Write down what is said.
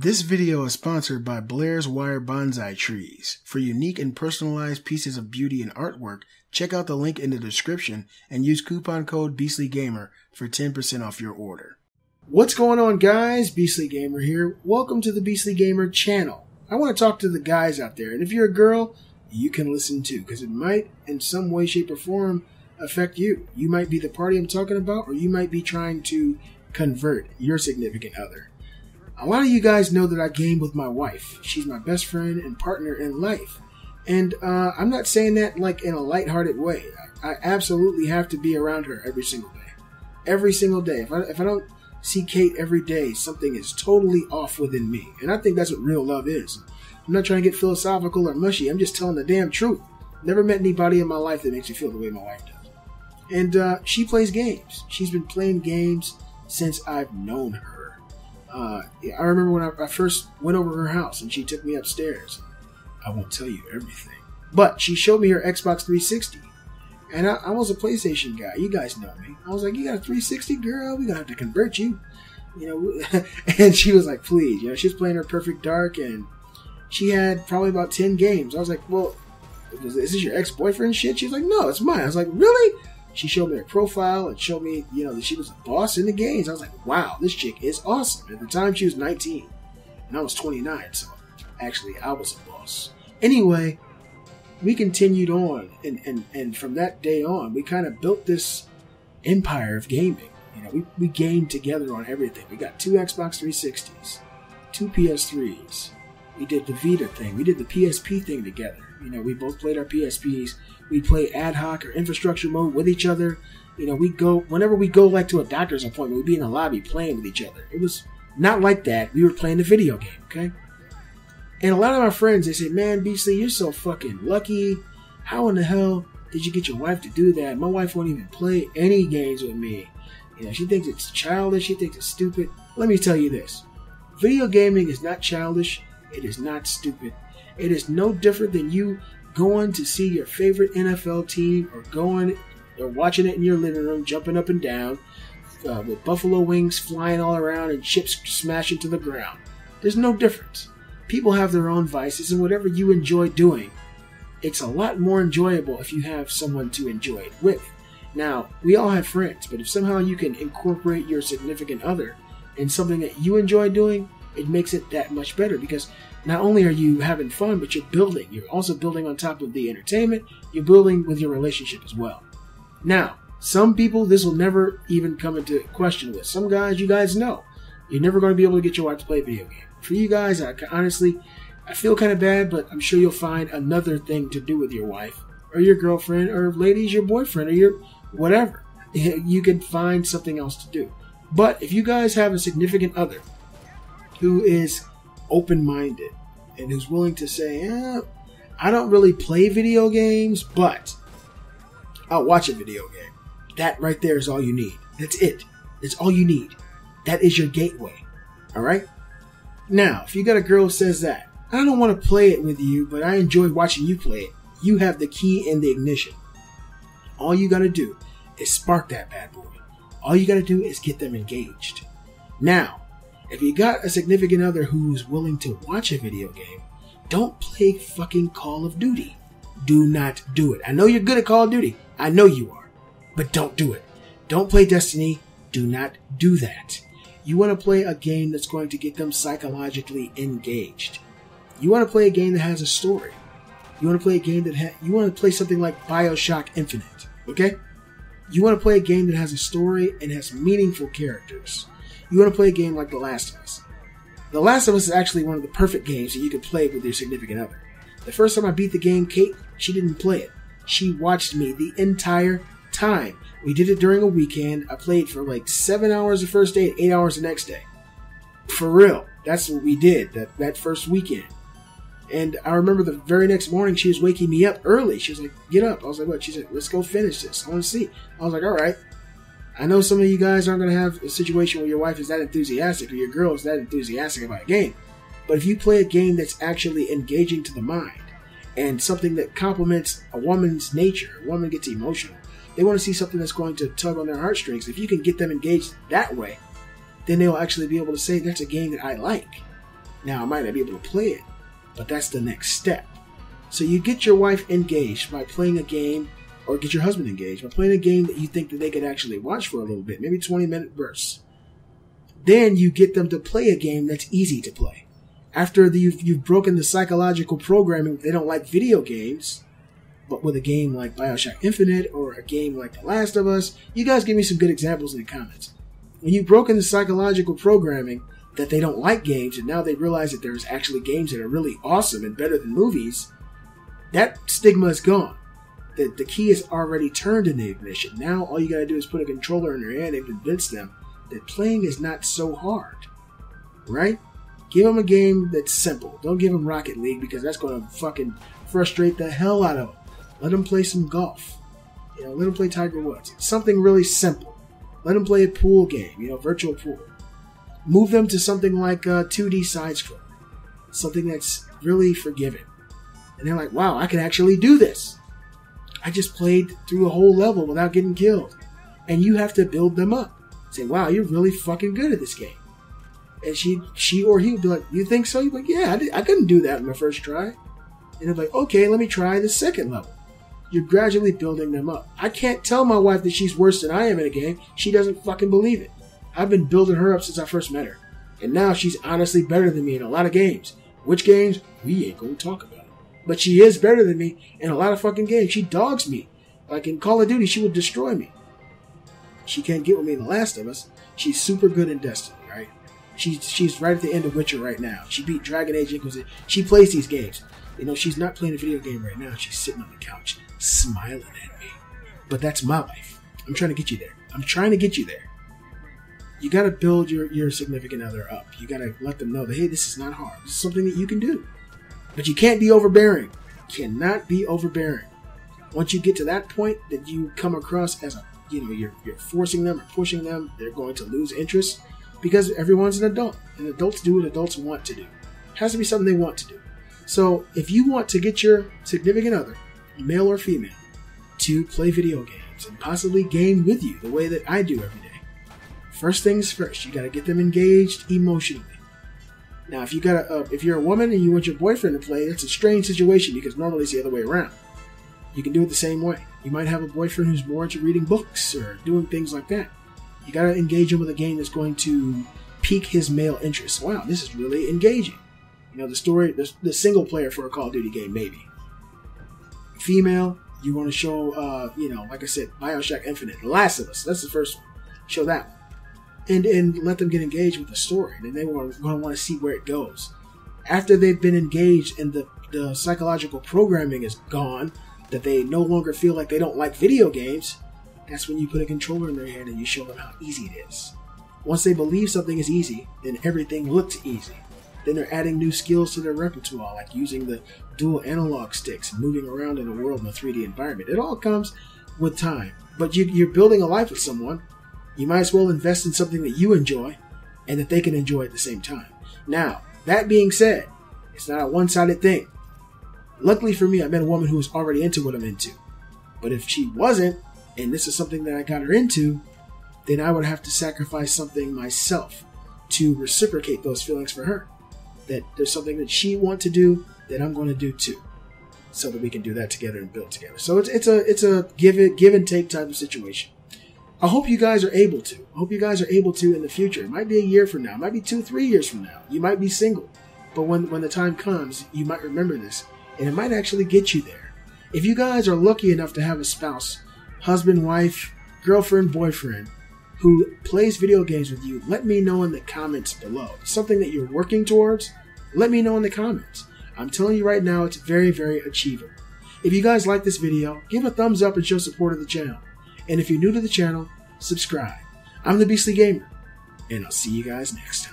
This video is sponsored by Blair's Wire Bonsai Trees. For unique and personalized pieces of beauty and artwork, check out the link in the description and use coupon code BeastlyGamer for 10% off your order. What's going on, guys? Beastly Gamer here. Welcome to the Beastly Gamer channel. I want to talk to the guys out there, and if you're a girl, you can listen too, because it might, in some way, shape, or form, affect you. You might be the party I'm talking about, or you might be trying to convert your significant other. A lot of you guys know that I game with my wife. She's my best friend and partner in life. And I'm not saying that like in a lighthearted way. I absolutely have to be around her every single day. Every single day. If I don't see Kate every day, something is totally off within me. And I think that's what real love is. I'm not trying to get philosophical or mushy. I'm just telling the damn truth. Never met anybody in my life that makes me feel the way my wife does. And she plays games. She's been playing games since I've known her. I remember when I first went over her house and she took me upstairs. I won't tell you everything, but she showed me her Xbox 360, and I was a PlayStation guy. You guys know me. I was like, "You got a 360, girl? We gonna have to convert you," you know. And she was like, "Please," you know. She was playing her Perfect Dark, and she had probably about 10 games. I was like, "Well, is this your ex-boyfriend shit?" She's like, "No, it's mine." I was like, "Really?" She showed me her profile and showed me, you know, that she was a boss in the games. I was like, wow, this chick is awesome. At the time, she was 19, and I was 29, so actually, I was a boss. Anyway, we continued on, and from that day on, we kind of built this empire of gaming. You know, we gamed together on everything. We got 2 Xbox 360s, 2 PS3s. We did the Vita thing. We did the PSP thing together. You know, we both played our PSPs. We play ad hoc or infrastructure mode with each other. You know, whenever we go like to a doctor's appointment, we'd be in the lobby playing with each other. It was not like that. We were playing the video game, okay? And a lot of my friends, they say, "Man, Beastly, you're so fucking lucky. How in the hell did you get your wife to do that? My wife won't even play any games with me. You know, she thinks it's childish. She thinks it's stupid." Let me tell you this. Video gaming is not childish. It is not stupid. It is no different than you going to see your favorite NFL team or going or watching it in your living room, jumping up and down with buffalo wings flying all around and chips smashing to the ground. There's no difference. People have their own vices, and whatever you enjoy doing, it's a lot more enjoyable if you have someone to enjoy it with. Now, we all have friends, but if somehow you can incorporate your significant other in something that you enjoy doing, it makes it that much better, because not only are you having fun, but you're building. You're also building on top of the entertainment. You're building with your relationship as well. Now, some people, this will never even come into question with. Some guys, you guys know, you're never going to be able to get your wife to play a video game. For you guys, honestly, I feel kind of bad, but I'm sure you'll find another thing to do with your wife or your girlfriend, or ladies, your boyfriend, or your whatever. You can find something else to do. But if you guys have a significant other who is open-minded and who's willing to say, I don't really play video games, but I'll watch a video game. That right there is all you need. That's it. That's all you need. That is your gateway. All right? Now, if you got a girl who says that, I don't want to play it with you, but I enjoy watching you play it, you have the key and the ignition. All you got to do is spark that bad boy. All you got to do is get them engaged. Now, if you got a significant other who's willing to watch a video game, don't play fucking Call of Duty. Do not do it. I know you're good at Call of Duty. I know you are. But don't do it. Don't play Destiny. Do not do that. You want to play a game that's going to get them psychologically engaged. You want to play a game that has a story. You want to play a game that you want to play something like BioShock Infinite. Okay? You want to play a game that has a story and has meaningful characters. You want to play a game like The Last of Us. The Last of Us is actually one of the perfect games that you can play with your significant other. The first time I beat the game, Kate, she didn't play it. She watched me the entire time. We did it during a weekend. I played for like 7 hours the first day and 8 hours the next day. For real. That's what we did that first weekend. And I remember the very next morning, she was waking me up early. She was like, "Get up." I was like, "What?" She said, "Let's go finish this. I want to see." I was like, "All right." I know some of you guys aren't going to have a situation where your wife is that enthusiastic or your girl is that enthusiastic about a game. But if you play a game that's actually engaging to the mind and something that complements a woman's nature, a woman gets emotional, they want to see something that's going to tug on their heartstrings. If you can get them engaged that way, then they'll actually be able to say, "That's a game that I like." Now, I might not be able to play it, but that's the next step. So you get your wife engaged by playing a game, or get your husband engaged by playing a game that you think that they could actually watch for a little bit, maybe 20-minute bursts. Then you get them to play a game that's easy to play. After you've broken the psychological programming, they don't like video games, but with a game like BioShock Infinite or a game like The Last of Us, you guys give me some good examples in the comments. When you've broken the psychological programming that they don't like games, and now they realize that there's actually games that are really awesome and better than movies, that stigma is gone. The key is already turned in the ignition. Now all you gotta do is put a controller in their hand and convince them that playing is not so hard, right? Give them a game that's simple. Don't give them Rocket League, because that's going to fucking frustrate the hell out of them. Let them play some golf. Let them play Tiger Woods. Something really simple. Let them play a pool game, virtual pool. Move them to something like a 2D side-scroller. Something that's really forgiving. And they're like, wow, I can actually do this. I just played through a whole level without getting killed. And you have to build them up. Say, wow, you're really fucking good at this game. And she or he would be like, you think so? You'd be like, yeah, I couldn't do that in my first try. And they'd be like, okay, let me try the second level. You're gradually building them up. I can't tell my wife that she's worse than I am in a game. She doesn't fucking believe it. I've been building her up since I first met her. And now she's honestly better than me in a lot of games. Which games? We ain't gonna talk about it. But she is better than me in a lot of fucking games. She dogs me. Like in Call of Duty, she would destroy me. She can't get with me in The Last of Us. She's super good in Destiny, right? She's right at the end of Witcher right now. She beat Dragon Age Inquisition. She plays these games. She's not playing a video game right now. She's sitting on the couch, smiling at me. But that's my life. I'm trying to get you there. I'm trying to get you there. You got to build your significant other up. You got to let them know that, hey, this is not hard. This is something that you can do. But you can't be overbearing. Cannot be overbearing. Once you get to that point that you come across as you're forcing them or pushing them, they're going to lose interest, because everyone's an adult, and adults do what adults want to do. It has to be something they want to do. So if you want to get your significant other, male or female, to play video games and possibly game with you the way that I do every day, first things first, you got to get them engaged emotionally. Now, if you're a woman and you want your boyfriend to play, that's a strange situation, because normally it's the other way around. You can do it the same way. You might have a boyfriend who's more into reading books or doing things like that. You got to engage him with a game that's going to pique his male interest. Wow, this is really engaging. The story, the single player for a Call of Duty game, maybe. Female, you want to show, like I said, BioShock Infinite, The Last of Us. That's the first one. Show that one. And let them get engaged with the story. Then they're going to want to see where it goes. After they've been engaged and the psychological programming is gone, that they no longer feel like they don't like video games, that's when you put a controller in their hand and you show them how easy it is. Once they believe something is easy, then everything looks easy. Then they're adding new skills to their repertoire, like using the dual analog sticks, moving around in the world in a 3D environment. It all comes with time. But you're building a life with someone. You might as well invest in something that you enjoy and that they can enjoy at the same time. Now, that being said, it's not a one-sided thing. Luckily for me, I met a woman who was already into what I'm into. But if she wasn't, and this is something that I got her into, then I would have to sacrifice something myself to reciprocate those feelings for her. That there's something that she wants to do that I'm going to do too, so that we can do that together and build together. So it's a give and take type of situation. I hope you guys are able to. I hope you guys are able to in the future. It might be a year from now. It might be 2-3 years from now. You might be single. But when the time comes, you might remember this. And it might actually get you there. If you guys are lucky enough to have a spouse, husband, wife, girlfriend, boyfriend, who plays video games with you, let me know in the comments below. Something that you're working towards, let me know in the comments. I'm telling you right now, it's very, very achievable. If you guys like this video, give a thumbs up and show support of the channel. And if you're new to the channel, subscribe. I'm the Beastly Gamer, and I'll see you guys next time.